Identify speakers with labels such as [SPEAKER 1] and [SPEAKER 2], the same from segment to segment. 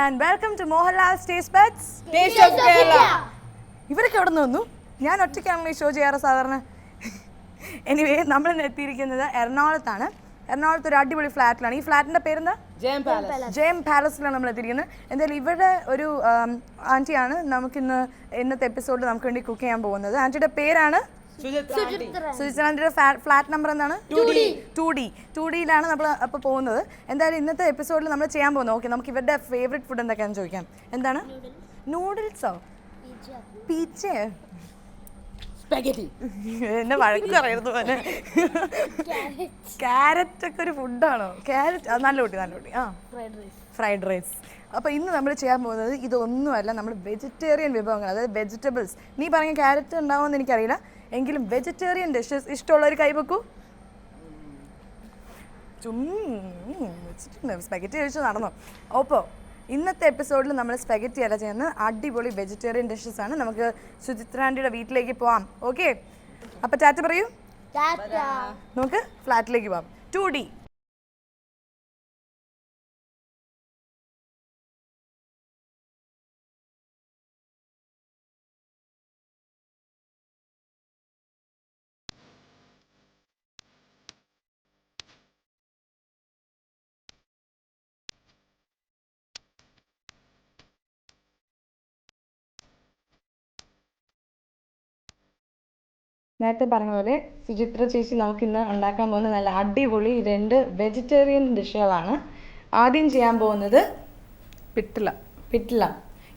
[SPEAKER 1] and welcome to Mohanlal's Taste Buds.
[SPEAKER 2] Taste of Kerala.
[SPEAKER 1] ഇവരൊക്കെ എവിടെ നിന്ന് വന്നു? ഞാൻ ഒറ്റയ്ക്കാണല്ലോ ഈ ഷോ ചെയ്യാറ് സാധാരണ. എനിവേ നമ്മൾ ഇന്ന് എത്തിയിരിക്കുന്നത് എറണാകുളത്താണ്. എറണാകുളത്ത് ഒരു അടിപൊളി ഫ്ലാറ്റിലാണ്. ഈ ഫ്ലാറ്റിൻ്റെ പേരെന്താ? ജെയിം പാലസിലാണ് നമ്മൾ എത്തിയിരിക്കുന്നത്. എന്തായാലും ഇവിടെ ഒരു ആൻറ്റിയാണ് നമുക്കിന്ന് ഇന്നത്തെ എപ്പിസോഡിൽ നമുക്ക് വേണ്ടി കുക്ക് ചെയ്യാൻ പോകുന്നത്. ആൻറ്റിയുടെ പേരാണ് സുചിത്രാൻ്റെ ഫ്ലാറ്റ് നമ്പർ എന്താണ്? 2D നമ്മൾ അപ്പോൾ പോകുന്നത്. എന്തായാലും ഇന്നത്തെ എപ്പിസോഡിൽ നമ്മൾ ചെയ്യാൻ പോകുന്നത് ഓക്കെ നമുക്ക് ഇവരുടെ ഫേവറേറ്റ് ഫുഡ് എന്തൊക്കെയാണെന്ന് ചോദിക്കാം. എന്താണ്? നൂഡിൽസോ? പിസ്സ? എന്നെ വഴക്ക് പറയായിരുന്നു പോലെ. ക്യാരറ്റ് ഒക്കെ ഒരു ഫുഡാണോ? ക്യാരറ്റ് അത് നല്ല കുട്ടി ആ ഫ്രൈഡ് റൈസ്. അപ്പോൾ ഇന്ന് നമ്മൾ ചെയ്യാൻ പോകുന്നത് ഇതൊന്നുമല്ല, നമ്മൾ വെജിറ്റേറിയൻ വിഭവങ്ങൾ, അതായത് വെജിറ്റബിൾസ്. നീ പറഞ്ഞ ക്യാരറ്റ് ഉണ്ടാവുമെന്ന് എനിക്കറിയില്ല, എങ്കിലും വെജിറ്റേറിയൻ ഡിഷസ് ഇഷ്ടമുള്ളവർ കൈവെക്കൂ. വെച്ചിട്ടുണ്ട് സ്പെഗറ്റി കഴിച്ച് നടന്നു. അപ്പോൾ ഇന്നത്തെ എപ്പിസോഡിൽ നമ്മൾ സ്പെഗറ്റി അല്ല ചെയ്യുന്നത്, അടിപൊളി വെജിറ്റേറിയൻ ഡിഷസ് ആണ്. നമുക്ക് സുചിത്രാൻ്റിയുടെ വീട്ടിലേക്ക് പോവാം. ഓക്കെ, അപ്പോൾ ടാറ്റ പറയൂ. നമുക്ക് ഫ്ലാറ്റിലേക്ക് പോവാം. 2D. നേരത്തെ പറഞ്ഞ പോലെ സുചിത്ര ചേച്ചി നമുക്കിന്ന് ഉണ്ടാക്കാൻ പോകുന്ന നല്ല അടിപൊളി 2 വെജിറ്റേറിയൻ ഡിഷുകളാണ്. ആദ്യം ചെയ്യാൻ പോകുന്നത് പിട്ടില.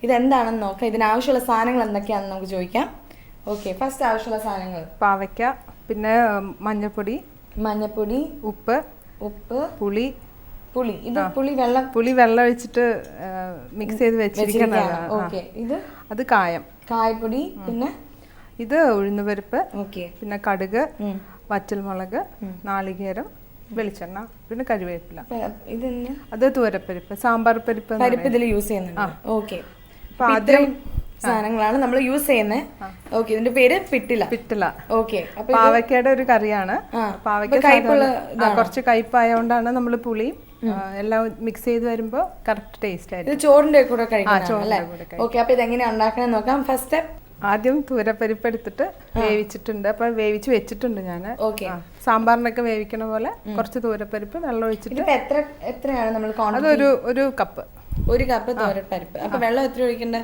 [SPEAKER 1] ഇതെന്താണെന്ന് നോക്കാം. ഇതിനാവശ്യമുള്ള സാധനങ്ങൾ എന്തൊക്കെയാണെന്ന് നമുക്ക് ചോദിക്കാം. ഓക്കെ, ഫസ്റ്റ് ആവശ്യമുള്ള സാധനങ്ങൾ
[SPEAKER 2] പാവയ്ക്ക, പിന്നെ മഞ്ഞപ്പൊടി, ഉപ്പ്, പുളി.
[SPEAKER 1] ഇത് പുളി
[SPEAKER 2] വെള്ളം ഒഴിച്ചിട്ട് മിക്സ് ചെയ്ത് വെച്ചിരിക്കുന്നതാണ്.
[SPEAKER 1] ഓക്കെ,
[SPEAKER 2] അത്
[SPEAKER 1] കായപ്പൊടി, പിന്നെ
[SPEAKER 2] ഇത് ഉഴുന്നുപരിപ്പ്, പിന്നെ കടുക്, വറ്റൽമുളക്, നാളികേരം, വെളിച്ചെണ്ണ, പിന്നെ കറിവേപ്പില. അത് തൂരപ്പരിപ്പ്, സാമ്പാർ പരിപ്പ്
[SPEAKER 1] ഇതിൽ യൂസ് ചെയ്യുന്നുണ്ട്. ഓക്കെ, ആദ്യം സാധനങ്ങളാണ് നമ്മൾ യൂസ് ചെയ്യുന്നത്. ഓക്കെ, ഇതിന്റെ പേര് പിട്ടില. ഓക്കെ,
[SPEAKER 2] പാവയ്ക്കയുടെ ഒരു കറിയാണ്. പാവയ്ക്ക കുറച്ച് കയ്പായോണ്ടാണ് നമ്മൾ പുളിയും എല്ലാം മിക്സ് ചെയ്ത് വരുമ്പോൾ കറക്റ്റ് ടേസ്റ്റ് ആയിരിക്കും.
[SPEAKER 1] ഇത് ചോറിന്റെ കൂടെ കഴിക്കാം. ഓക്കെ, അപ്പൊ ഇതെങ്ങനെയാ ഉണ്ടാക്കണം നോക്കാം. ഫസ്റ്റ്
[SPEAKER 2] ആദ്യം തൂരപ്പരിപ്പ് എടുത്തിട്ട് വേവിച്ചിട്ടുണ്ട്. അപ്പൊ വേവിച്ച് വെച്ചിട്ടുണ്ട് ഞാൻ. സാമ്പാറിനൊക്കെ വേവിക്കണ പോലെ കുറച്ച് തൂരപ്പരിപ്പ് വെള്ളം ഒഴിച്ചിട്ട്.
[SPEAKER 1] എത്രയാണ് നമ്മൾ?
[SPEAKER 2] ഒരു കപ്പ്
[SPEAKER 1] തൂരപ്പരിപ്പ്. അപ്പൊ വെള്ളം എത്ര ഒഴിക്കണ്ടേ?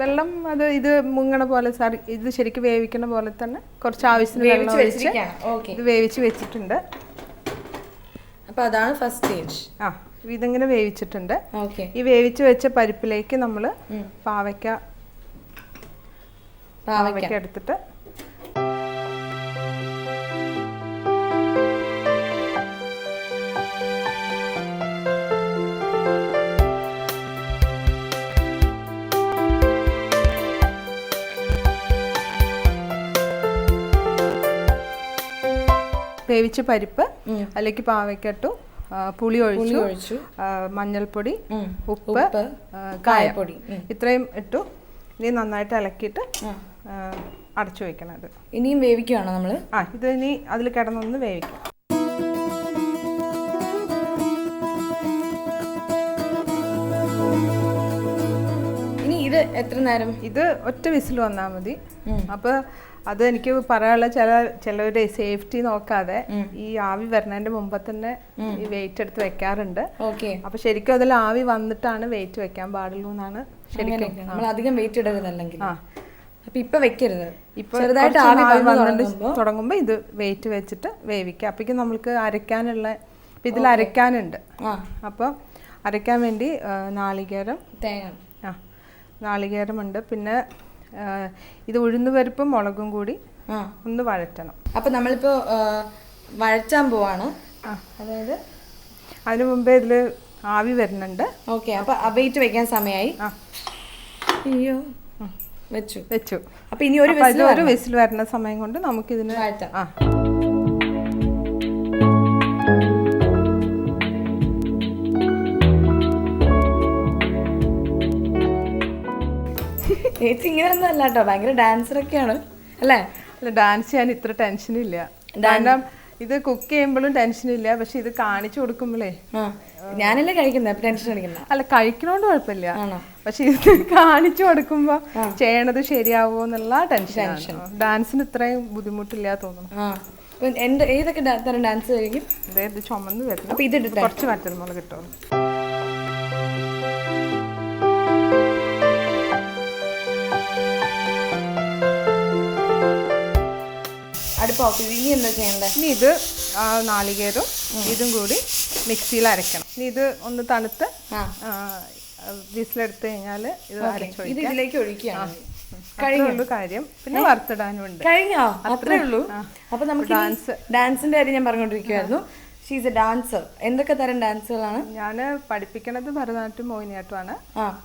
[SPEAKER 2] വെള്ളം ഇത് മുങ്ങണ പോലെ ഇത് ശരിക്കും വേവിക്കണ പോലെ തന്നെ കുറച്ച് ആവശ്യത്തിന് വെള്ളം ഒഴിച്ച് ഇത് വേവിച്ച് വെച്ചിട്ടുണ്ട്.
[SPEAKER 1] അപ്പൊ അതാണ് ഫസ്റ്റ് സ്റ്റേജ്.
[SPEAKER 2] ഇതിങ്ങനെ വേവിച്ചിട്ടുണ്ട്. ഈ വേവിച്ച് വെച്ച പരിപ്പിലേക്ക് നമ്മള് പാവയ്ക്ക എടുത്തിട്ട് വേവിച്ച പരിപ്പ് അതിലേക്ക് പാവയ്ക്കട്ടു, പുളി ഒഴിച്ചു, മഞ്ഞൾപ്പൊടി, ഉപ്പ്, കായപ്പൊടി ഇത്രയും ഇട്ടു. ഇനി നന്നായിട്ട് ഇളക്കിയിട്ട് അടച്ചു വെക്കണം. അത്
[SPEAKER 1] ഇനിയും വേവിക്കുകയാണോ നമ്മൾ?
[SPEAKER 2] ഇത് ഇനി അതിൽ കിടന്നൊന്ന് വേവിക്കാം.
[SPEAKER 1] ഇനി ഇത് എത്ര നേരം?
[SPEAKER 2] ഇത് ഒറ്റ വിസിൽ വന്നാൽ മതി. അപ്പൊ അത് എനിക്ക് പറയാനുള്ള ചിലവര് സേഫ്റ്റി നോക്കാതെ ഈ ആവി വരുന്നതിന്റെ മുമ്പ് തന്നെ ഈ വെയിറ്റ് എടുത്ത് വെക്കാറുണ്ട്. അപ്പൊ ശരിക്കും അതിൽ ആവി വന്നിട്ടാണ് വെയിറ്റ് വെക്കാൻ പാടുള്ളൂ എന്നാണ് ശരിക്കും.
[SPEAKER 1] നമ്മൾ അധികം വെയിറ്റ് ഇടരുത് അല്ലെങ്കിൽ. അപ്പൊ ഇപ്പൊ വെക്കരുത്.
[SPEAKER 2] ഇപ്പൊ ചെറുതായിട്ട് ആവി വന്നിട്ട് തുടങ്ങുമ്പോൾ ഇത് വെയിറ്റ് വെച്ചിട്ട് വേവിക്കാം. അപ്പോഴേക്കും നമുക്ക് അരയ്ക്കാനുള്ള ഇതിൽ അരയ്ക്കാനുണ്ട്. അപ്പൊ അരയ്ക്കാൻ വേണ്ടി നാളികേരമുണ്ട്. പിന്നെ ഇത് ഉഴുന്നുപരിപ്പും മുളകും കൂടി ഒന്ന് വഴറ്റണം.
[SPEAKER 1] അപ്പൊ നമ്മളിപ്പോ വഴറ്റാൻ പോവാണ്. അതായത്
[SPEAKER 2] അതിനു മുമ്പേ ഇതില് ആവി വരുന്നുണ്ട്.
[SPEAKER 1] ഓക്കെ, അപ്പൊ വെയിറ്റ് വെക്കാൻ സമയമായി. അയ്യോ, വെച്ചു. അപ്പൊ ഇനി ഒരു
[SPEAKER 2] വിസിൽ വരുന്ന സമയം കൊണ്ട് നമുക്ക് ഇതിന് വഴറ്റാം.
[SPEAKER 1] ചേച്ചി ഇങ്ങനെയൊന്നും അല്ല കേട്ടോ, ഭയങ്കര ഡാൻസറൊക്കെയാണ് അല്ലേ?
[SPEAKER 2] അല്ല, ഡാൻസ് ചെയ്യാൻ ഇത്ര ടെൻഷനില്ല. കാരണം ഇത് കുക്ക് ചെയ്യുമ്പോഴും ടെൻഷനില്ല, പക്ഷെ ഇത് കാണിച്ചു കൊടുക്കുമ്പോഴേ
[SPEAKER 1] ഞാനല്ലേ കഴിക്കുന്നത്, ടെൻഷൻ അടിക്കണ്ട.
[SPEAKER 2] അല്ല കഴിക്കണോണ്ട് കുഴപ്പമില്ല, പക്ഷെ ഇത് കാണിച്ചു കൊടുക്കുമ്പോ ചെയ്യണത് ശരിയാവോ എന്നുള്ള ടെൻഷൻ. ഡാൻസിന് ഇത്രയും ബുദ്ധിമുട്ടില്ല തോന്നുന്നു.
[SPEAKER 1] ഏതൊക്കെ തരം ഡാൻസ് കഴിക്കും?
[SPEAKER 2] അതായത് ചുമന്ന് വരുന്നു.
[SPEAKER 1] അപ്പൊ ഇത്
[SPEAKER 2] കുറച്ച് വറ്റൽമുളക് കിട്ടും.
[SPEAKER 1] ഇനി എന്താ ചെയ്യണ്ടേ?
[SPEAKER 2] ഇനി ഇത് നാളികേരവും ഇതും കൂടി മിക്സിയിൽ അരക്കണം. ഇനി ഇത് ഒന്ന് തണുത്ത് വിസിലെടുത്ത് കഴിഞ്ഞാൽ ഇത്
[SPEAKER 1] ഇതിലേക്ക് ഒഴിക്കുകയാണ്.
[SPEAKER 2] കഴിഞ്ഞുള്ളൂ കാര്യം. പിന്നെ വറുത്തിടാനുണ്ട്.
[SPEAKER 1] കഴിഞ്ഞോ? അത്രേ ഉള്ളൂ. അപ്പൊ നമുക്ക് ഡാൻസിന്റെ കാര്യം ഞാൻ പറഞ്ഞുകൊണ്ടിരിക്കുവായിരുന്നു. She's A dancer. എന്തൊക്കെ തരം ഡാൻസുകളാണ്?
[SPEAKER 2] ഞാൻ പഠിപ്പിക്കണത് ഭരതനാട്യം മോഹിനിയാട്ടമാണ്.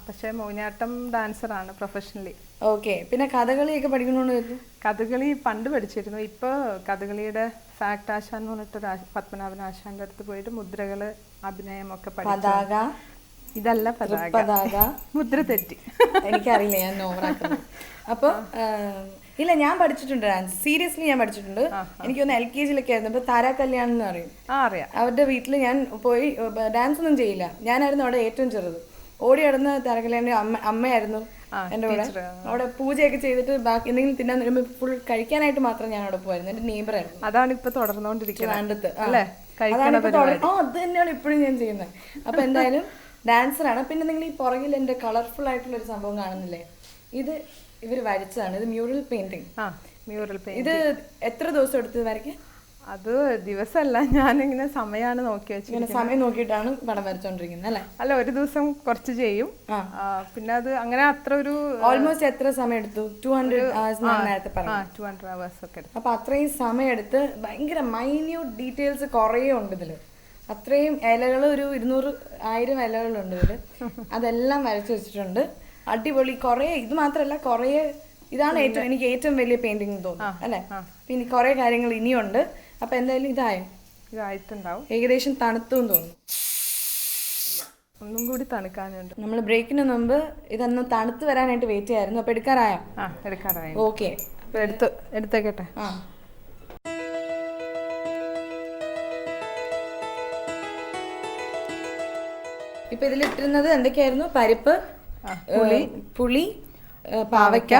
[SPEAKER 2] പക്ഷെ മോഹിനിയാട്ടം ഡാൻസറാണ് പ്രൊഫഷണലി.
[SPEAKER 1] ഓക്കെ. പിന്നെ കഥകളിയൊക്കെ പഠിക്കണമെന്ന്?
[SPEAKER 2] കഥകളി പണ്ട് പഠിച്ചിരുന്നു. ഇപ്പോൾ കഥകളിയുടെ ഫാക്ട് ആശാൻ എന്ന് പറഞ്ഞിട്ട് പത്മനാഭൻ ആശാന്റെ അടുത്ത് പോയിട്ട് മുദ്രകള് അഭിനയമൊക്കെ പഠിച്ചു. ഇതല്ല പതാക, മുദ്ര തെറ്റി.
[SPEAKER 1] എനിക്കറിയില്ല, ഞാൻ ഓവറാക്കുന്നു. അപ്പോൾ ഇല്ല, ഞാൻ പഠിച്ചിട്ടുണ്ട് ഡാൻസ്. സീരിയസ്ലി ഞാൻ പഠിച്ചിട്ടുണ്ട്. എനിക്കൊന്ന് LKG-ലൊക്കെ ആയിരുന്നു. ഇപ്പൊ താരാ കല്യാണം എന്ന് പറയും.
[SPEAKER 2] അറിയാം.
[SPEAKER 1] അവരുടെ വീട്ടിൽ ഞാൻ പോയി ഡാൻസ് ഒന്നും ചെയ്യില്ല. ഞാനായിരുന്നു അവിടെ ഏറ്റവും ചെറുത്. ഓടി നടന്ന താരാ കല്യാണം അമ്മയായിരുന്നു എൻ്റെ കൂടെ. അവിടെ പൂജയൊക്കെ ചെയ്തിട്ട് ബാക്കി എന്തെങ്കിലും തിന്നാൻ വരുമ്പോൾ ഫുൾ കഴിക്കാനായിട്ട് മാത്രം ഞാൻ അവിടെ പോയിരുന്നു. എൻ്റെ നെയ്ബറായിരുന്നു.
[SPEAKER 2] അതാണ് ഇപ്പൊ തുടർന്നുകൊണ്ടിരിക്കുന്നത്.
[SPEAKER 1] അത് തന്നെയാണ് ഇപ്പോഴും ഞാൻ ചെയ്യുന്നത്. അപ്പൊ എന്തായാലും ഡാൻസറാണ്. പിന്നെ നിങ്ങൾ ഈ പുറകിൽ എൻ്റെ കളർഫുൾ ആയിട്ടുള്ള ഒരു സംഭവം കാണുന്നില്ലേ? ഇത് ഇവര് വരച്ചതാണ്. ഇത് മ്യൂറൽ പെയിന്റിങ്. ഇത് എത്ര ദിവസം എടുത്ത് വരയ്ക്കാൻ?
[SPEAKER 2] അത് ദിവസമല്ല, ഞാനിങ്ങനെ സമയമാണ് നോക്കി വെച്ചു.
[SPEAKER 1] സമയം നോക്കിയിട്ടാണ് പടം വരച്ചോണ്ടിരിക്കുന്നത് അല്ലേ?
[SPEAKER 2] അല്ല, ഒരു ദിവസം കുറച്ച് ചെയ്യും. പിന്നെ അത് അങ്ങനെ അത്ര ഒരു
[SPEAKER 1] ഓൾമോസ്റ്റ് എത്ര സമയം എടുത്തു? 200 hours നേരത്തെ പറഞ്ഞു.
[SPEAKER 2] 200 hours ഒക്കെ എടുത്തു.
[SPEAKER 1] അപ്പൊ അത്രയും സമയം എടുത്ത് ഭയങ്കര മൈന്യൂട്ട് ഡീറ്റെയിൽസ് കുറേ ഉണ്ട് ഇതില്. അത്രയും ഇലകൾ, ഒരു 200,000 ഇലകളുണ്ട് ഇതില്. അതെല്ലാം വരച്ചു വെച്ചിട്ടുണ്ട്. അടിപൊളി. കുറേ ഇത് മാത്രമല്ല, കുറേ ഇതാണ് എനിക്ക് ഏറ്റവും വലിയ പെയിന്റിംഗ് തോന്നുന്നു അല്ലേ? പിന്നെ കുറേ കാര്യങ്ങൾ ഇനിയുണ്ട്. അപ്പൊ എന്തായാലും
[SPEAKER 2] ഇതായിട്ടുണ്ടാവും.
[SPEAKER 1] ഏകദേശം തണുത്തും തോന്നുന്നു.
[SPEAKER 2] ഒന്നും കൂടി തണുക്കാനുണ്ട്.
[SPEAKER 1] നമ്മൾ ബ്രേക്കിന് മുമ്പ് ഇതൊന്ന് തണുത്ത് വരാനായിട്ട് വെയിറ്റ് ചെയ്യായിരുന്നു. അപ്പൊ എടുക്കാറായോ?
[SPEAKER 2] എടുക്കാറായി.
[SPEAKER 1] ഓക്കെ,
[SPEAKER 2] എടുത്തേക്കട്ടെ. ഇപ്പൊ ഇതിലിട്ടിരുന്നത് എന്തൊക്കെയായിരുന്നു? പരിപ്പ്, പുളി, പാവയ്ക്ക,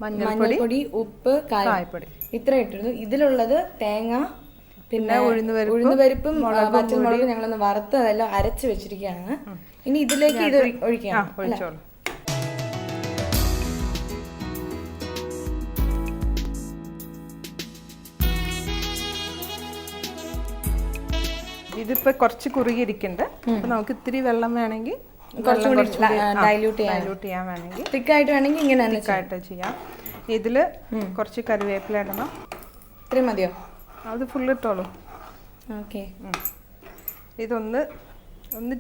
[SPEAKER 2] മഞ്ഞൾപ്പൊടി, ഉപ്പ്, കായപ്പൊടി, ഇത്ര ഇട്ടിരുന്നു. ഇതിലുള്ളത് തേങ്ങ, പിന്നെ ഉഴുന്നുപരിപ്പും പച്ചമുളകും ഞങ്ങളൊന്ന് വറുത്ത് അതെല്ലാം അരച്ച് വെച്ചിരിക്കുകയാണ്. ഇനി ഇതിലേക്ക് ഇത് ഒഴിക്കാം. ഇതിപ്പോ കുറച്ച് കുറുകിയിരിക്കുന്നുണ്ട്. അപ്പൊ നമുക്ക് ഇത്തിരി വെള്ളം വേണമെങ്കിൽ
[SPEAKER 1] ഡൈല്യൂട്ട്
[SPEAKER 2] ചെയ്യാൻ വേണമെങ്കിൽ,
[SPEAKER 1] തിക്കായിട്ട് വേണമെങ്കിൽ ഇങ്ങനെ
[SPEAKER 2] തിക്കായിട്ട് ചെയ്യാം. ഇതില് കുറച്ച് കറിവേപ്പില ഇടണം.
[SPEAKER 1] ഇത്രയും മതിയോ?
[SPEAKER 2] അത് ഫുള്ള് ഇട്ടോളൂ.
[SPEAKER 1] ഓക്കെ.
[SPEAKER 2] ഇതൊന്ന്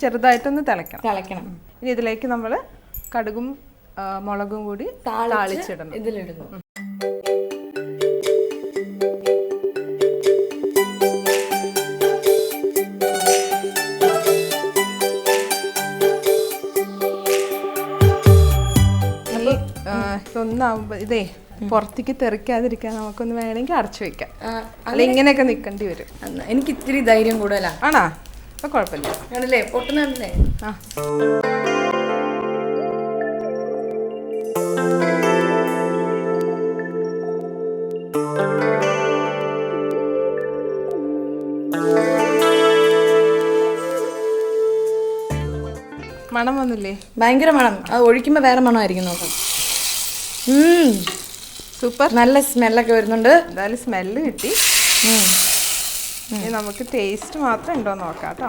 [SPEAKER 2] ചെറുതായിട്ടൊന്ന് തിളയ്ക്കണം. ഇനി ഇതിലേക്ക് നമ്മൾ കടുകും മുളകും കൂടി താളിച്ചിടണം.
[SPEAKER 1] ഇതിലിടുന്നു.
[SPEAKER 2] ഇതൊന്നാവുമ്പോ ഇതേ പുറത്തേക്ക് തെറിക്കാതിരിക്കാൻ നമുക്കൊന്ന് വേണമെങ്കിൽ അടച്ചു വെക്കാം. അല്ല, ഇങ്ങനെയൊക്കെ നിൽക്കേണ്ടി വരും.
[SPEAKER 1] എനിക്ക് ഇത്തിരി ധൈര്യം കൂടുതലാ.
[SPEAKER 2] ആണോ? അപ്പൊ കുഴപ്പമില്ല.
[SPEAKER 1] ആണല്ലേ? പൊട്ടുന്നുണ്ടല്ലേ?
[SPEAKER 2] മണം വന്നില്ലേ?
[SPEAKER 1] ഭയങ്കര മണം. അത് ഒഴിക്കുമ്പോ വേറെ മണമായിരിക്കും. നോക്കാം.
[SPEAKER 2] സൂപ്പർ.
[SPEAKER 1] നല്ല സ്മെല്ലൊക്കെ വരുന്നുണ്ട്.
[SPEAKER 2] എന്തായാലും സ്മെല്ല് കിട്ടി. നമുക്ക് ടേസ്റ്റ് മാത്രം ഉണ്ടോ നോക്കാം കേട്ടോ.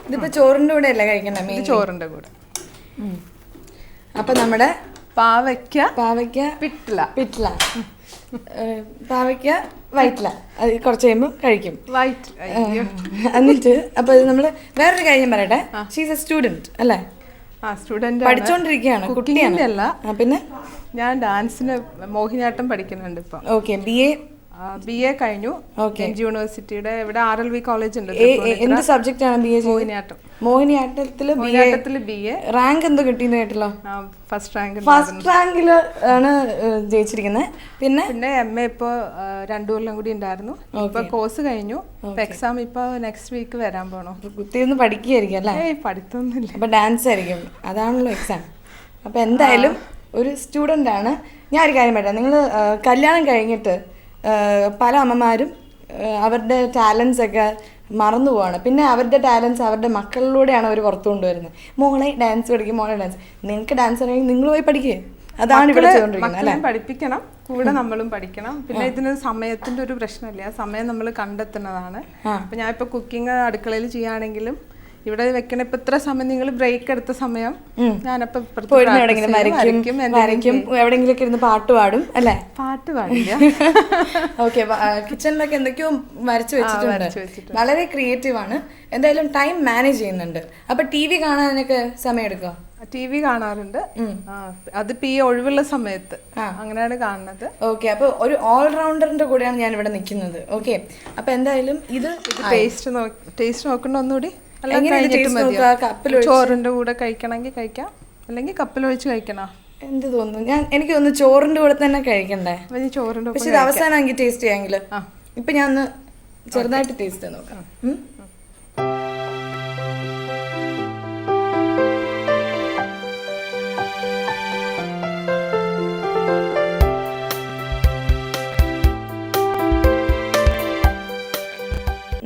[SPEAKER 1] ഇതിപ്പോ ചോറിന്റെ കൂടെ അല്ലേ കഴിക്കണ്ടേ?
[SPEAKER 2] ചോറിന്റെ കൂടെ.
[SPEAKER 1] അപ്പൊ നമ്മുടെ
[SPEAKER 2] പാവയ്ക്ക പിറ്റ്ല
[SPEAKER 1] പാവയ്ക്ക വൈറ്റില അത് കുറച്ച് കഴിയുമ്പോൾ കഴിക്കും. എന്നിട്ട് അപ്പൊ നമ്മള് വേറൊരു കാര്യം പറയട്ടെ. ഷീസ് എ സ്റ്റുഡന്റ് അല്ലേ?
[SPEAKER 2] സ്റ്റുഡന്റ്,
[SPEAKER 1] പഠിച്ചോണ്ടിരിക്കുകയാണ്. കുട്ടിയല്ല. പിന്നെ
[SPEAKER 2] ഞാൻ ഡാൻസിന് മോഹിനിയാട്ടം പഠിക്കുന്നുണ്ട് ഇപ്പൊ.
[SPEAKER 1] ഓക്കെ. BA
[SPEAKER 2] BA കഴിഞ്ഞു എൻജി യൂണിവേഴ്സിറ്റിയുടെ ഇവിടെ RLV കോളേജ് ഉണ്ട്.
[SPEAKER 1] എന്ത് സബ്ജക്റ്റ് ആണ് BA?
[SPEAKER 2] മോഹിനിയാട്ടം.
[SPEAKER 1] മോഹിനിയാട്ടത്തില് BA. റാങ്ക് എന്തോ കിട്ടിയെന്ന് കേട്ടല്ലോ?
[SPEAKER 2] ഫസ്റ്റ്
[SPEAKER 1] റാങ്കിൽ ആണ് ജയിച്ചിരിക്കുന്നത്. പിന്നെ
[SPEAKER 2] MA ഇപ്പൊ 2 കൊല്ലം കൂടി ഉണ്ടായിരുന്നു. ഇപ്പൊ കോഴ്സ് കഴിഞ്ഞു. എക്സാം ഇപ്പൊ നെക്സ്റ്റ് വീക്ക് വരാൻ പോണോ.
[SPEAKER 1] കുത്തിയിരുന്ന് പഠിക്കുകയായിരിക്കും അല്ലേ?
[SPEAKER 2] പഠിത്തമൊന്നുമില്ല.
[SPEAKER 1] അപ്പൊ ഡാൻസ് ആയിരിക്കും, അതാണല്ലോ എക്സാം. അപ്പൊ എന്തായാലും ഒരു സ്റ്റുഡൻ്റ് ആണ്. ഞാൻ ഒരു കാര്യം പറയാം, നിങ്ങൾ കല്യാണം കഴിഞ്ഞിട്ട് പല അമ്മമാരും അവരുടെ ടാലൻസ് ഒക്കെ മറന്നു പോവാണ്. പിന്നെ അവരുടെ ടാലൻസ് അവരുടെ മക്കളിലൂടെയാണ് അവർ പുറത്തു കൊണ്ടുവരുന്നത്. മോളെ ഡാൻസ് പഠിക്കും, മോളെ ഡാൻസ്. നിങ്ങൾക്ക് ഡാൻസ് അറിയാമെങ്കിൽ നിങ്ങൾ പോയി പഠിക്കുക. അതാണ് ഇവിടെ ചെയ്തുകൊണ്ടിരിക്കുന്നത് അല്ലേ?
[SPEAKER 2] പഠിപ്പിക്കണം, കൂടെ നമ്മളും പഠിക്കണം. പിന്നെ ഇതിന് സമയത്തിന്റെ ഒരു പ്രശ്നമില്ല, സമയം നമ്മൾ കണ്ടെത്തുന്നതാണ്. അപ്പൊ ഞാൻ ഇപ്പൊ കുക്കിംഗ് അടുക്കളയിൽ ചെയ്യുകയാണെങ്കിലും ഇവിടെ വെക്കണ ഇപ്പൊ ഇത്ര സമയം നിങ്ങൾ ബ്രേക്ക് എടുത്ത സമയം ഞാനപ്പോ
[SPEAKER 1] എവിടെയെങ്കിലും ഇരുന്ന് പാട്ട് പാടും അല്ലേ?
[SPEAKER 2] പാട്ട് പാടില്ല.
[SPEAKER 1] ഓക്കെ, കിച്ചണിലൊക്കെ എന്തൊക്കെയോ വരച്ചു വെച്ചിട്ടുണ്ട്. വളരെ ക്രിയേറ്റീവ് ആണ്. എന്തായാലും ടൈം മാനേജ് ചെയ്യുന്നുണ്ട്. അപ്പൊ TV കാണാനൊക്കെ സമയം എടുക്കുക?
[SPEAKER 2] TV കാണാറുണ്ട്. അതിപ്പോ ഈ ഒഴിവുള്ള സമയത്ത് അങ്ങനെയാണ് കാണുന്നത്.
[SPEAKER 1] ഓക്കെ, അപ്പൊ ഒരു ഓൾറൗണ്ടറിന്റെ കൂടെയാണ് ഞാൻ ഇവിടെ നിൽക്കുന്നത്. ഓക്കെ, അപ്പൊ എന്തായാലും ഇത്
[SPEAKER 2] ടേസ്റ്റ് നോക്കണ്ട ഒന്നുകൂടി. ചോറിന്റെ കൂടെ കഴിക്കണമെങ്കിൽ കഴിക്കാം, അല്ലെങ്കിൽ കപ്പിലൊഴിച്ച് കഴിക്കണം.
[SPEAKER 1] എന്ത് തോന്നുന്നു? എനിക്ക് തോന്നുന്നു ചോറിന്റെ കൂടെ തന്നെ കഴിക്കണ്ടേ?
[SPEAKER 2] ചോറിന്റെ
[SPEAKER 1] പക്ഷെ ഇത് അവസാനം ടേസ്റ്റ് ചെയ്യാമെങ്കിൽ. ഇപ്പൊ ഞാൻ ഒന്ന് ചെറുതായിട്ട് ടേസ്റ്റ് നോക്കാം.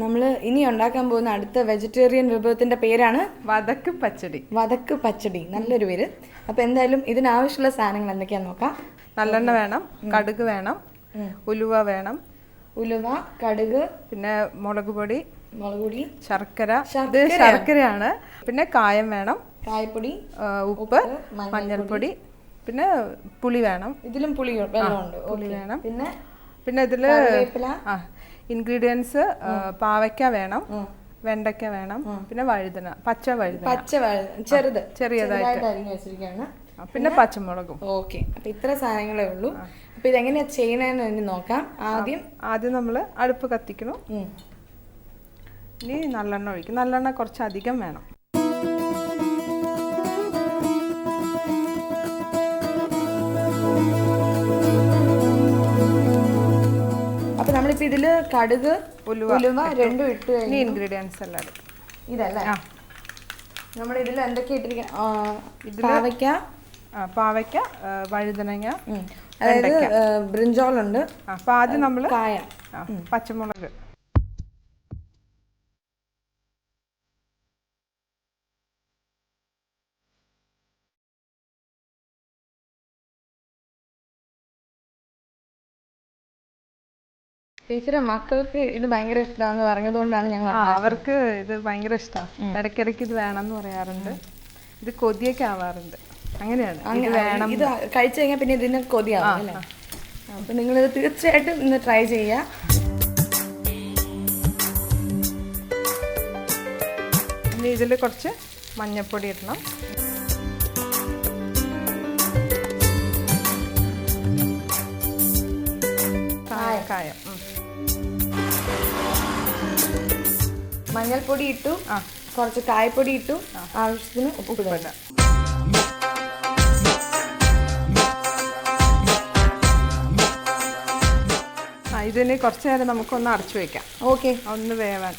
[SPEAKER 1] നമ്മൾ ഇനി ഉണ്ടാക്കാൻ പോകുന്ന അടുത്ത വെജിറ്റേറിയൻ വിഭവത്തിന്റെ പേരാണ്
[SPEAKER 2] വതക്ക് പച്ചടി.
[SPEAKER 1] വതക്ക് പച്ചടി, നല്ലൊരു പേര്. അപ്പൊ എന്തായാലും ഇതിനാവശ്യമുള്ള സാധനങ്ങൾ എന്തൊക്കെയാന്ന് നോക്കാം.
[SPEAKER 2] നല്ലെണ്ണ വേണം, കടുക് വേണം, ഉലുവ വേണം.
[SPEAKER 1] ഉലുവ, കടുക്,
[SPEAKER 2] പിന്നെ മുളക് പൊടി, ശർക്കര. ഇത് ശർക്കരയാണ്. പിന്നെ കായം വേണം,
[SPEAKER 1] കായപ്പൊടി,
[SPEAKER 2] ഉപ്പ്, മഞ്ഞൾപ്പൊടി, പിന്നെ പുളി വേണം.
[SPEAKER 1] ഇതിലും പുളി
[SPEAKER 2] വേണം. പിന്നെ ഇതില് ഇൻഗ്രീഡിയൻസ് പാവയ്ക്ക വേണം, വെണ്ടയ്ക്ക വേണം, പിന്നെ വഴുതന, പച്ച ചെറിയതായിട്ട്, പിന്നെ പച്ചമുളകും.
[SPEAKER 1] ഓക്കെ, അപ്പൊ ഇത്ര സാധനങ്ങളേ ഉള്ളൂ. അപ്പൊ ഇതെങ്ങനെയാ ചെയ്യണമെന്ന് നോക്കാം.
[SPEAKER 2] ആദ്യം നമ്മൾ അടുപ്പ് കത്തിക്കണം. ഇനി നല്ലെണ്ണ ഒഴിക്കും. നല്ലെണ്ണ കുറച്ച് അധികം വേണം.
[SPEAKER 1] അപ്പൊ നമ്മളിപ്പോ ഇതില് കടുക്, ഉലുവ രണ്ടും ഇട്ട് കഴിഞ്ഞു.
[SPEAKER 2] ഇൻഗ്രീഡിയൻസ് എല്ലാം
[SPEAKER 1] ഇതല്ലേ നമ്മൾ ഇതിൽ എന്തൊക്കെ ഇട്ടിരിക്കുക?
[SPEAKER 2] പാവയ്ക്ക, വഴുതനങ്ങ,
[SPEAKER 1] അതായത് ബ്രിഞ്ചോൾ ഉണ്ട്.
[SPEAKER 2] അപ്പൊ ആദ്യം നമ്മള് കായ, പച്ചമുളക്,
[SPEAKER 1] ടീച്ചറെ മക്കൾക്ക് ഇത് ഭയങ്കര ഇഷ്ടമാണെന്ന് പറഞ്ഞതുകൊണ്ടാണ് ഞങ്ങൾ.
[SPEAKER 2] അവർക്ക് ഇത് ഭയങ്കര ഇഷ്ടമാണ്. ഇടയ്ക്കിടയ്ക്ക് ഇത് വേണമെന്ന് പറയാറുണ്ട്. ഇത് കൊതിയൊക്കെ ആവാറുണ്ട്. അങ്ങനെയാണ്,
[SPEAKER 1] ഇത് കഴിച്ചു കഴിഞ്ഞാൽ പിന്നെ ഇതിന് കൊതിയാവും അല്ലേ? അപ്പൊ നിങ്ങളിത് തീർച്ചയായിട്ടും ഇന്ന് ട്രൈ ചെയ്യുക.
[SPEAKER 2] ഇനി ഇതിൽ കുറച്ച് മഞ്ഞൾപ്പൊടി ഇടണം. കായം,
[SPEAKER 1] മഞ്ഞൾപ്പൊടി ഇട്ടു, കുറച്ച് കായപ്പൊടി ഇട്ടു, ആവശ്യത്തിന് ഉപ്പിടുക.
[SPEAKER 2] ഇതിന് കുറച്ച് നേരം നമുക്കൊന്ന് അടച്ചു വെക്കാം.
[SPEAKER 1] ഓക്കെ,
[SPEAKER 2] ഒന്ന് വേവാൻ.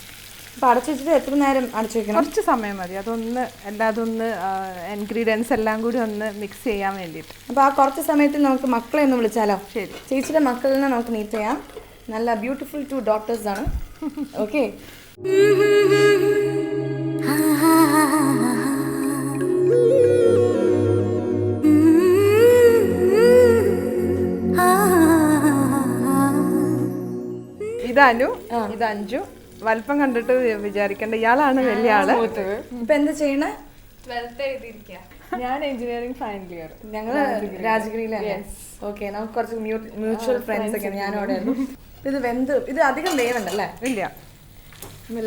[SPEAKER 1] അപ്പൊ അടച്ചു വെച്ചിട്ട് എത്ര നേരം അടച്ചു വെക്കണം?
[SPEAKER 2] കുറച്ച് സമയം മതി. അതൊന്ന് ഇൻഗ്രീഡിയൻസ് എല്ലാം കൂടി ഒന്ന് മിക്സ് ചെയ്യാൻ വേണ്ടിയിട്ട്.
[SPEAKER 1] അപ്പൊ ആ കുറച്ച് സമയത്തിൽ നമുക്ക് മക്കളെ ഒന്ന് വിളിച്ചാലോ?
[SPEAKER 2] ശരി.
[SPEAKER 1] ചേച്ചിയുടെ മക്കളിനെ നമുക്ക് മീറ്റ് ചെയ്യാം. നല്ല ബ്യൂട്ടിഫുൾ 2 ഡോട്ടേഴ്സ് ആണ്. ഓക്കെ,
[SPEAKER 2] ഇതനു, ഇത് അഞ്ജു. വലിപ്പം കണ്ടിട്ട് വിചാരിക്കേണ്ട ഇയാളാണ് വലിയ ആള്.
[SPEAKER 1] ഇപ്പൊ എന്താ ചെയ്യണേ?
[SPEAKER 2] ഞാൻ എഞ്ചിനീയറിംഗ് ഫൈനൽ ഇയർ.
[SPEAKER 1] ഞങ്ങള് രാജഗിരിയിലാണ്. ഓക്കെ, നമുക്ക് കുറച്ച് മ്യൂച്വൽ ഫ്രണ്ട്സ് ഒക്കെ ഞാനവിടെ. ഇത് അധികം വേവണ്ടല്ലേ?
[SPEAKER 2] ഇല്ല,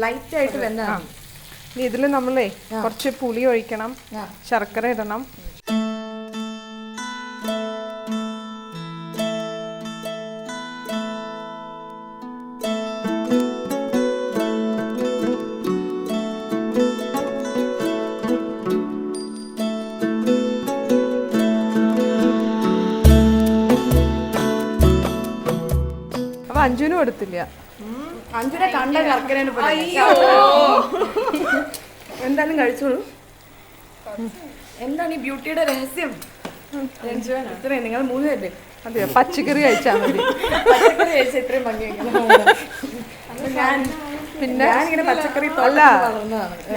[SPEAKER 1] ലൈറ്റ് ആയിട്ട് വെന്താണ്.
[SPEAKER 2] ഇതില് നമ്മളേ കുറച്ച് പുളി ഒഴിക്കണം, ശർക്കര ഇടണം. അഞ്ജുവിന് കൊടുത്തില്ല.
[SPEAKER 1] അഞ്ജുനെ കണ്ട കർക്കരേനെ പോലെ. എന്തായാലും കഴിച്ചോളൂ. എന്താണ് ഈ ബ്യൂട്ടിയുടെ രഹസ്യം? ഇത്രയും നിങ്ങൾ 3 പേരല്ലേ?
[SPEAKER 2] അതെയോ, പച്ചക്കറി കഴിച്ചാൽ മതി.
[SPEAKER 1] പച്ചക്കറി കഴിച്ചാൽ ഇത്രയും ഭംഗിയായിരിക്കും.
[SPEAKER 2] പിന്നെ
[SPEAKER 1] പച്ചക്കറി
[SPEAKER 2] അല്ല,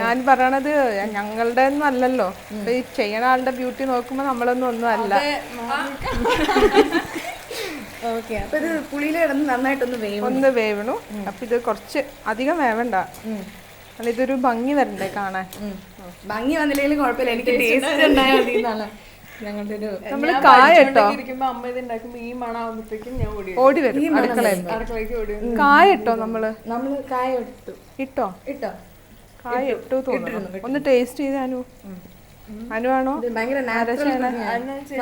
[SPEAKER 2] ഞാൻ പറയണത് ഞങ്ങളുടെ ഒന്നും അല്ലല്ലോ. ഇപ്പൊ ഈ ചെയ്യണ ആളുടെ ബ്യൂട്ടി നോക്കുമ്പോ നമ്മളൊന്നും ഒന്നും അല്ല.
[SPEAKER 1] ഓക്കെ, അപ്പൊ ഇത് പുളിയിൽ കിടന്ന് നന്നായിട്ടൊന്ന്
[SPEAKER 2] ഒന്ന് വേവണു. അപ്പൊ ഇത് കുറച്ച് അധികം വേവണ്ട, അല്ല ഇതൊരു ഭംഗി വരണ്ടേ കാണാൻ.
[SPEAKER 1] ഭംഗി വന്നില്ലെങ്കിലും കുഴപ്പമില്ല, എനിക്ക് ടേസ്റ്റ് ഉണ്ടായാൽ മതി എന്നാണ് ഞങ്ങളുടെ ഒരു.
[SPEAKER 2] നമ്മള് കായ ഇട്ടോ,
[SPEAKER 3] അമ്മ ഇത് ഉണ്ടാക്കുമ്പോ ഈ മണാകുമ്പോഴത്തേക്കും ഞാൻ
[SPEAKER 2] ഓടി വരും
[SPEAKER 3] അടുക്കളയ്ക്ക് ഓടി.
[SPEAKER 2] കായ ഇട്ടോ നമ്മള്
[SPEAKER 1] കായ
[SPEAKER 2] ഇട്ടോ
[SPEAKER 1] ഇട്ടോ
[SPEAKER 2] കായ ഇട്ടു തോന്നുന്നു. ഒന്ന് ടേസ്റ്റ് ചെയ്ത് അനു ആണോ?
[SPEAKER 1] ഭയങ്കര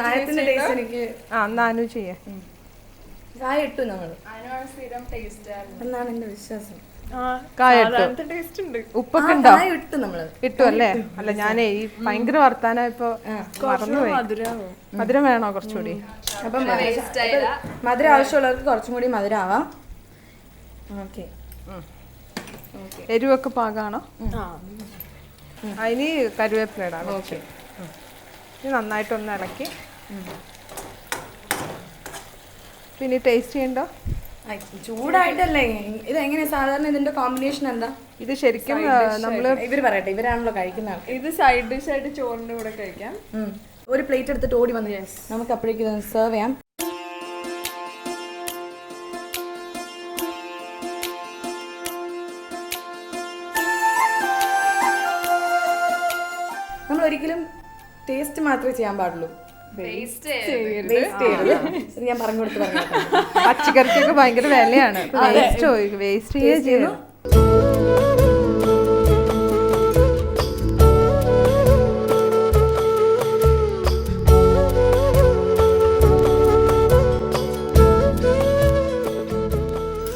[SPEAKER 1] കായത്തിന്റെ ടേസ്റ്റ് എനിക്ക്.
[SPEAKER 2] എന്നാ അനു ചെയ്യാ.
[SPEAKER 1] കായ ഇട്ടു നമ്മള് എന്നാണ് എന്റെ വിശ്വാസം.
[SPEAKER 2] കായ ഇട്ടു. ഉപ്പൊക്കെ ഉണ്ടോ?
[SPEAKER 1] ഇട്ടു നമ്മള്
[SPEAKER 2] ഇട്ടു അല്ലേ? അല്ല ഞാനേ ഈ ഭയങ്കര വർത്താനം ഇപ്പൊ മറന്നുപോയി. മധുരം വേണോ കുറച്ചുകൂടി?
[SPEAKER 1] അപ്പം മധുരം ആവശ്യമുള്ളവർക്ക് കുറച്ചും കൂടി മധുരം ആവാം. ഓക്കെ,
[SPEAKER 2] എരിവൊക്കെ പാകാണോ? അതിന് കരുവേപ്പില ഇടാം. ഓക്കെ, ഇത് നന്നായിട്ടൊന്ന് ഇളക്കി. പിന്നെ ടേസ്റ്റ് ചെയ്യണ്ടോ?
[SPEAKER 1] ചൂടായിട്ടല്ലേ ഇത്? എങ്ങനെയാ സാധാരണ ഇതിന്റെ കോമ്പിനേഷൻ എന്താ?
[SPEAKER 2] ഇത് ശരിക്കും നമ്മള്
[SPEAKER 1] ഇവര് പറയട്ടെ, ഇവരാണല്ലോ കഴിക്കുന്ന ആൾ.
[SPEAKER 3] ഇത് സൈഡ് ഡിഷ് ആയിട്ട് ചോറിന്റെ കൂടെ കഴിക്കാം.
[SPEAKER 1] ഒരു പ്ലേറ്റ് എടുത്തിട്ട് ഓടി വന്നു, നമുക്ക് അപ്പോഴേക്കും സെർവ് ചെയ്യാം. നമ്മൾ ഒരിക്കലും ടേസ്റ്റ് മാത്രമേ ചെയ്യാൻ പാടുള്ളൂ, വേസ്റ്റ് ചെയ്യരുത്. ഞാൻ പറഞ്ഞു കൊടുത്ത് പറഞ്ഞു.
[SPEAKER 2] പച്ചക്കറിക്കൊക്കെ ഭയങ്കര വിലയാണ്. വേസ്റ്റ് ചെയ്യുന്നു.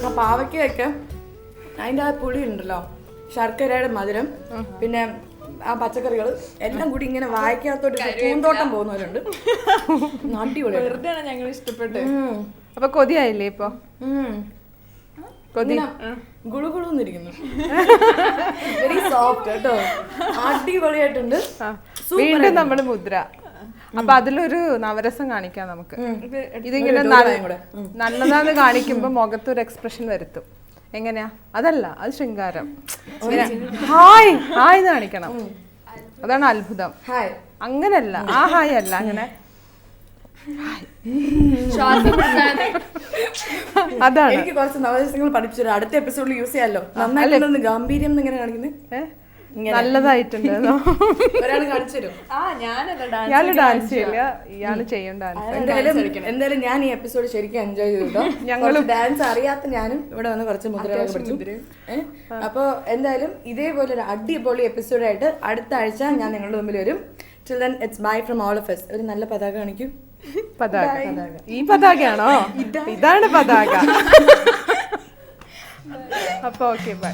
[SPEAKER 1] ആ പാവയ്ക്കൊക്കെ അതിൻ്റെ ആ പുളി ഉണ്ടല്ലോ, ശർക്കരയുടെ മധുരം, പിന്നെ ആ പച്ചക്കറികൾ എല്ലാം കൂടി ഇങ്ങനെ വായിക്കാത്തോട്ട് പൂന്തോട്ടം പോകുന്നവരുണ്ട്. അടിപൊളി,
[SPEAKER 3] വെറുതെയാണ് ഞങ്ങൾ ഇഷ്ടപ്പെട്ടത്.
[SPEAKER 2] അപ്പൊ കൊതിയായില്ലേ ഇപ്പൊ? കൊതി
[SPEAKER 1] ഗുളുഗുളുന്നിരിക്കുന്നു. വെരി സോഫ്റ്റ് കേട്ടോ, അടിപൊളിയായിട്ടുണ്ട്.
[SPEAKER 2] വീണ്ടും നമ്മള് മുദ്ര. അപ്പൊ അതിലൊരു നവരസം കാണിക്കാം നമുക്ക്. ഇതിങ്ങനെ നല്ലതാന്ന് കാണിക്കുമ്പോ മുഖത്തൊരു എക്സ്പ്രഷൻ വരുത്തും. എങ്ങനെയാ? അതല്ല, അത് ശൃംഗാരം. ഹായ് ഹായ് കാണിക്കണം, അതാണ് അത്ഭുതം. അങ്ങനല്ല, ആ ഹായ് അല്ല, അങ്ങനെ അതാണ്.
[SPEAKER 1] എനിക്ക് കുറച്ച് നവരസങ്ങൾ പഠിപ്പിച്ചു അടുത്ത എപ്പിസോഡിൽ യൂസ് ചെയ്യാമല്ലോ. നന്നായിട്ട് ഗാംഭീര്യം ഇങ്ങനെ കാണിക്കുന്നത്
[SPEAKER 2] നല്ലതായിട്ടുണ്ട്.
[SPEAKER 1] ഒരാൾ കാണിച്ചു തരും.
[SPEAKER 2] ഇയാള് ഡാൻസ് ചെയ്യില്ല, ഇയാള് ചെയ്യും ഡാൻസ്.
[SPEAKER 1] എന്തായാലും ഞാൻ ഈ എപ്പിസോഡ് ശരിക്കും എൻജോയ് ചെയ്തു. ഞങ്ങൾ ഡാൻസ് അറിയാത്ത ഞാനും ഇവിടെ വന്ന് കുറച്ച് മുദ്രകളൊക്കെ പഠിച്ചു. അപ്പോൾ എന്തായാലും ഇതേപോലെ ഒരു അടിപൊളി എപ്പിസോഡായിട്ട് അടുത്ത ആഴ്ച ഞാൻ നിങ്ങളുടെ മുമ്പിൽ വരും. Till then, it's bye from all of us. ഒരു നല്ല പതാക കാണിക്കൂ.
[SPEAKER 2] പതാക, ഈ പതാകയാണോ? ഇതാണ് പതാക. അപ്പൊ ഓക്കെ, ബൈ.